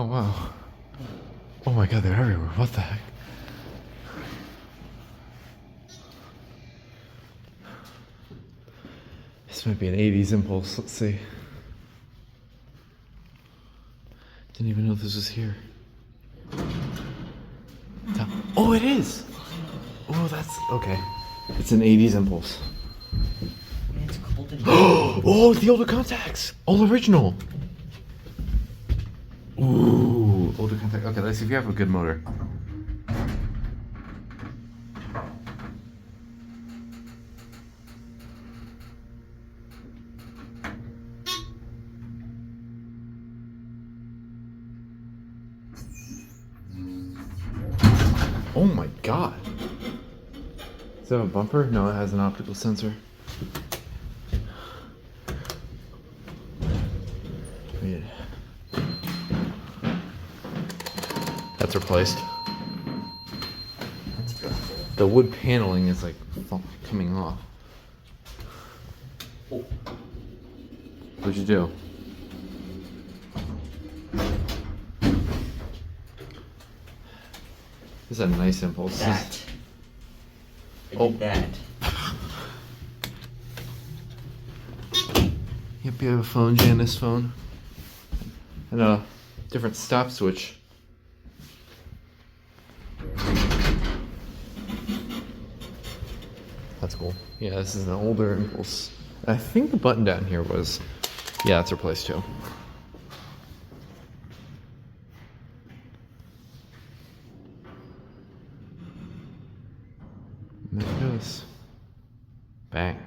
Oh, wow. Oh my god, they're everywhere. What the heck? This might be an 80s impulse. Let's see. Didn't even know this was here. Oh, it is! Oh, that's... okay. It's an 80s impulse. It's cold in here. Oh, the older contacts! All original! Ooh, older contact. Okay, let's see if you have a good motor. Oh my god! Does it have a bumper? No, it has an optical sensor. Weird. That's replaced. That's beautiful. The wood paneling is like coming off. Oh. What'd you do? This is a nice impulse. That. I Oh. did that. Yep, you have a phone, Janice phone. And a different stop switch. That's cool. Yeah, this is an older impulse. I think the button down here was... yeah, it's replaced too. And there it goes. Bang.